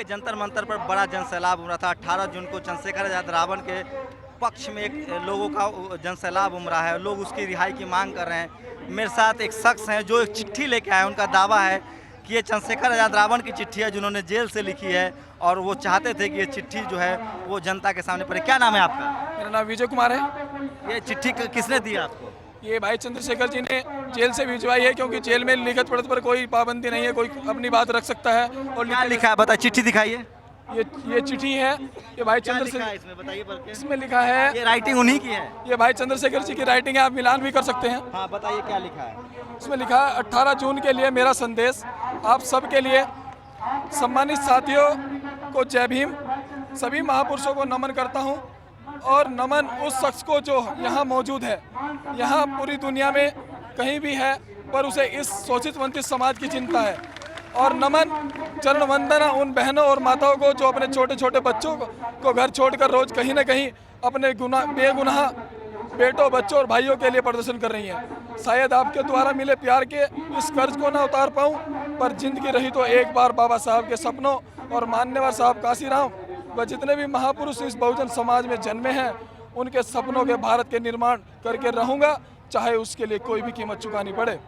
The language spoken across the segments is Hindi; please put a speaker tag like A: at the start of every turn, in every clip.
A: जंतर मंतर पर बड़ा जनसैलाब उमड़ा था। 18 जून को चंद्रशेखर आजाद रावण के पक्ष में एक लोगों का जनसैलाब उमड़ा है। लोग उसकी रिहाई की मांग कर रहे हैं। मेरे साथ एक शख्स हैं जो एक चिट्ठी लेके आए। उनका दावा है कि ये चंद्रशेखर आजाद रावण की चिट्ठी है जिन्होंने जेल से लिखी है और वो चाहते थे कि ये चिट्ठी जो है वो जनता के सामने पड़े। क्या नाम है आपका?
B: मेरा नाम विजय कुमार है।
A: ये चिट्ठी किसने दी आपको?
B: ये भाई चंद्रशेखर जी ने जेल से भिजवाई है, क्योंकि जेल में लिखत पढ़त पर कोई पाबंदी नहीं है, कोई अपनी बात रख सकता है। और
A: क्या लिखा है बताइए, चिट्ठी दिखाइए।
B: ये चिट्ठी है, ये भाई
A: चंद्रशेखर इसमें बताइए पढ़ के।
B: इसमें लिखा है,
A: ये राइटिंग उन्हीं की है।
B: ये भाई चंद्रशेखर जी की राइटिंग है, आप मिलान भी कर सकते हैं।
A: हाँ बताइए क्या लिखा है।
B: इसमें लिखा है 18 जून के लिए मेरा संदेश आप सबके लिए। सम्मानित साथियों को जय भीम। सभी महापुरुषों को नमन करता हूं और नमन उस शख्स को जो यहाँ मौजूद है, यहाँ पूरी दुनिया में कहीं भी है, पर उसे इस शोषित वंचित समाज की चिंता है। और नमन चरण वंदना उन बहनों और माताओं को जो अपने छोटे छोटे बच्चों को घर छोड़कर रोज कहीं ना कहीं अपने बेगुनाह बेटों, बच्चों और भाइयों के लिए प्रदर्शन कर रही हैं। शायद आपके द्वारा मिले प्यार के इस कर्ज को ना उतार पाऊँ, पर जिंदगी रही तो एक बार बाबा साहब के सपनों और मान्यवर साहब काशीराम व जितने भी महापुरुष इस बहुजन समाज में जन्मे हैं, उनके सपनों के भारत के निर्माण करके रहूँगा, चाहे उसके लिए कोई भी कीमत चुकानी पड़े।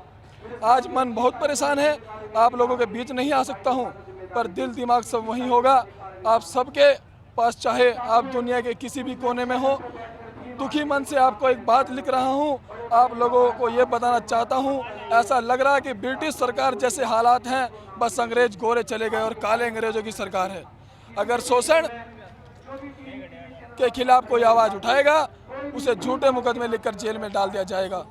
B: आज मन बहुत परेशान है, आप लोगों के बीच नहीं आ सकता हूँ, पर दिल दिमाग सब वहीं होगा आप सबके पास, चाहे आप दुनिया के किसी भी कोने में हो। दुखी मन से आपको एक बात लिख रहा हूँ, आप लोगों को ये बताना चाहता हूँ, ऐसा लग रहा है कि ब्रिटिश सरकार जैसे हालात हैं, बस अंग्रेज गोरे चले गए और काले अंग्रेजों की सरकार है। अगर शोषण के खिलाफ कोई आवाज़ उठाएगा, उसे झूठे मुकदमे लिखकर जेल में डाल दिया जाएगा।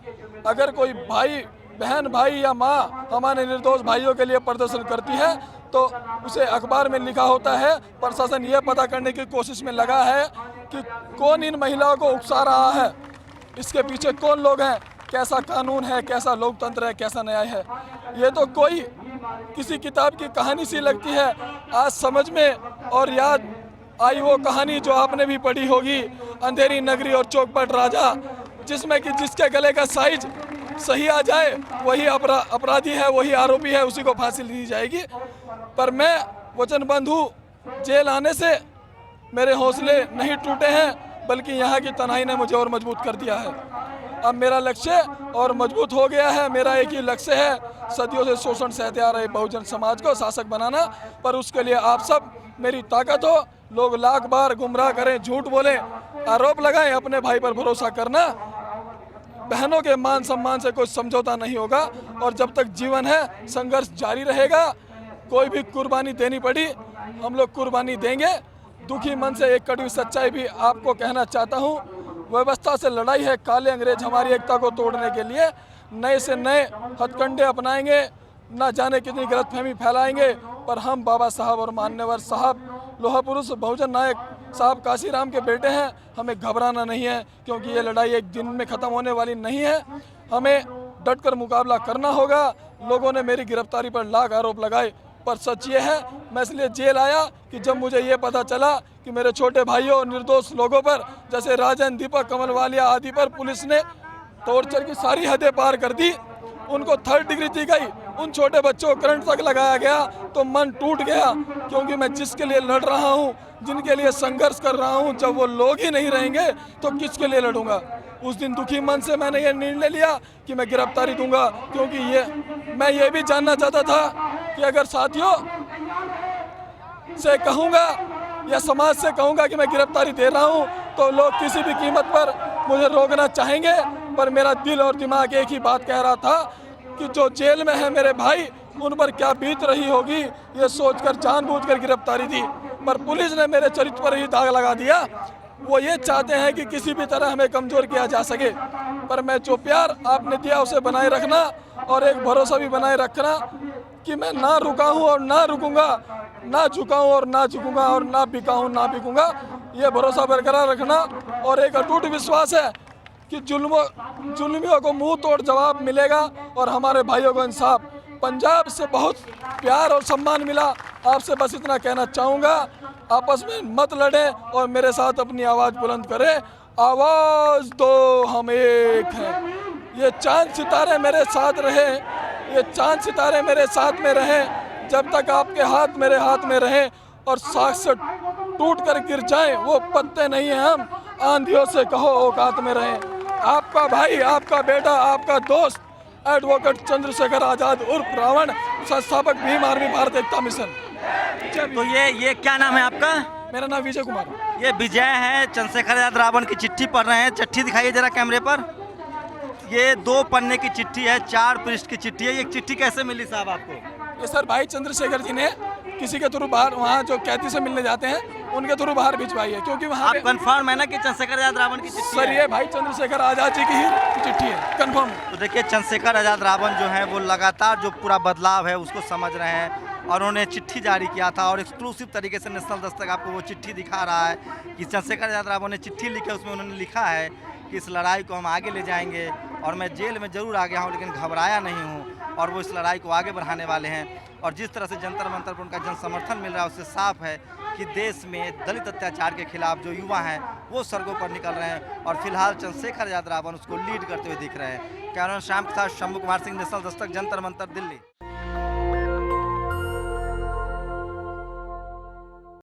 B: अगर कोई भाई बहन, भाई या माँ हमारे निर्दोष भाइयों के लिए प्रदर्शन करती है, तो उसे अखबार में लिखा होता है। प्रशासन ये पता करने की कोशिश में लगा है कि कौन इन महिलाओं को उकसा रहा है, इसके पीछे कौन लोग हैं, कैसा कानून है, कैसा लोकतंत्र है, कैसा न्याय है। ये तो कोई किसी किताब की कहानी सी लगती है। आज समझ में और याद आई वो कहानी जो आपने भी पढ़ी होगी, अंधेरी नगरी और चौखट राजा, जिसमें कि जिसके गले का साइज सही आ जाए वही अपराधी है, वही आरोपी है, उसी को फांसी दी जाएगी। पर मैं वचनबंध हूँ, जेल आने से मेरे हौसले नहीं टूटे हैं, बल्कि यहाँ की तन्हाई ने मुझे और मजबूत कर दिया है। अब मेरा लक्ष्य और मजबूत हो गया है। मेरा एक ही लक्ष्य है, सदियों से शोषण सहते आ रहे बहुजन समाज को शासक बनाना। पर उसके लिए आप सब मेरी ताकत हो। लोग लाख बार गुमराह करें, झूठ बोलें, आरोप लगाएं, अपने भाई पर भरोसा करना। बहनों के मान सम्मान से कोई समझौता नहीं होगा, और जब तक जीवन है संघर्ष जारी रहेगा। कोई भी कुर्बानी देनी पड़ी, हम लोग कुर्बानी देंगे। दुखी मन से एक कड़वी सच्चाई भी आपको कहना चाहता हूँ, व्यवस्था से लड़ाई है। काले अंग्रेज हमारी एकता को तोड़ने के लिए नए से नए हथकंडे अपनाएंगे, न जाने कितनी गलतफहमी फैलाएंगे, पर हम बाबा साहब और मान्यवर साहब, लोहा पुरुष बहुजन नायक साहब काशीराम के बेटे हैं। हमें घबराना नहीं है, क्योंकि ये लड़ाई एक दिन में ख़त्म होने वाली नहीं है। हमें डटकर मुकाबला करना होगा। लोगों ने मेरी गिरफ्तारी पर लाख आरोप लगाए, पर सच ये है, मैं इसलिए जेल आया कि जब मुझे ये पता चला कि मेरे छोटे भाइयों और निर्दोष लोगों पर, जैसे राजन, दीपक, कमल वालिया आदि पर पुलिस ने टॉर्चर की सारी हदें पार कर दी, उनको 3rd डिग्री दी गई, उन छोटे बच्चों को करंट तक लगाया गया, तो मन टूट गया। क्योंकि मैं जिसके लिए लड़ रहा हूँ, जिनके लिए संघर्ष कर रहा हूँ, जब वो लोग ही नहीं रहेंगे तो किसके लिए लड़ूंगा। उस दिन दुखी मन से मैंने ये निर्णय लिया कि मैं गिरफ्तारी दूंगा, क्योंकि मैं ये भी जानना चाहता था कि अगर साथियों से कहूँगा या समाज से कहूँगा कि मैं गिरफ्तारी दे रहा हूँ, तो लोग किसी भी कीमत पर मुझे रोकना चाहेंगे। पर मेरा दिल और दिमाग एक ही बात कह रहा था कि जो जेल में है मेरे भाई, उन पर क्या बीत रही होगी, ये सोचकर जानबूझकर गिरफ्तारी दी। पर पुलिस ने मेरे चरित्र पर ही दाग लगा दिया। वो ये चाहते हैं कि किसी भी तरह हमें कमज़ोर किया जा सके। पर मैं जो प्यार आपने दिया उसे बनाए रखना, और एक भरोसा भी बनाए रखना कि मैं ना रुका हूँ और ना रुकूंगा, ना झुका हूँ और ना झुकूंगा, और ना बिका हूँ ना बिकूंगा। ये भरोसा बरकरार रखना, और एक अटूट विश्वास है कि जुल्मियों को मुंह तोड़ जवाब मिलेगा और हमारे भाइयों को इंसाफ। पंजाब से बहुत प्यार और सम्मान मिला। आपसे बस इतना कहना चाहूँगा, आपस में मत लड़ें और मेरे साथ अपनी आवाज़ बुलंद करें। आवाज़ दो, हम एक हैं। ये चांद सितारे मेरे साथ रहे, ये चांद सितारे मेरे साथ में रहें, जब तक आपके हाथ मेरे हाथ में रहें। और साख से टूट कर गिर जाएं वो पत्ते नहीं हैं हम, आंधियों से कहो औकात में रहें। आपका भाई, आपका बेटा, आपका दोस्त एडवोकेट चंद्रशेखर आजाद उर्फ रावण, संस्थापक भीम आर्मी भारत एकता मिशन।
A: तो ये क्या नाम है आपका?
B: मेरा नाम विजय कुमार है।
A: ये विजय है, चंद्रशेखर आजाद रावण की चिट्ठी पढ़ रहे हैं। चिट्ठी दिखाइए जरा कैमरे पर। ये 2 पन्ने की चिट्ठी है, 4 पृष्ठ की चिट्ठी है। ये चिट्ठी कैसे मिली साहब आपको?
B: ये सर भाई चंद्रशेखर जी ने किसी के थ्रू बाहर, वहाँ जो कैदी से मिलने जाते हैं उनके थ्रू बाहर भिजवाई है, क्योंकि वहाँ
A: आप कंफर्म है ना कि चंद्रशेखर आजाद रावण की चिट्ठी
B: सर
A: है?
B: ये भाई चंद्रशेखर आजाद जी की ही चिट्ठी है, कंफर्म।
A: तो देखिए, चंद्रशेखर आजाद रावण जो है वो लगातार जो पूरा बदलाव है उसको समझ रहे हैं, और उन्होंने चिट्ठी जारी किया था और एक्सक्लूसिव तरीके से नेशनल दस्तक आपको वो चिट्ठी दिखा रहा है कि चंद्रशेखर आजाद रावण ने चिट्ठी लिखी। उसमें उन्होंने लिखा है कि इस लड़ाई को हम आगे ले जाएंगे, और मैं जेल में ज़रूर आ गया हूँ लेकिन घबराया नहीं हूँ, और वो इस लड़ाई को आगे बढ़ाने वाले हैं। और जिस तरह से जंतर मंतर पर उनका जन समर्थन मिल रहा है उससे साफ है कि देश में दलित अत्याचार के खिलाफ जो युवा हैं वो सड़कों पर निकल रहे हैं, और फिलहाल चंद्रशेखर आजाद रावण उसको लीड करते हुए दिख रहे हैं। कैमरामैन श्याम के साथ शंभू कुमार सिंह, नेशनल दस्तक, जंतर मंतर, दिल्ली।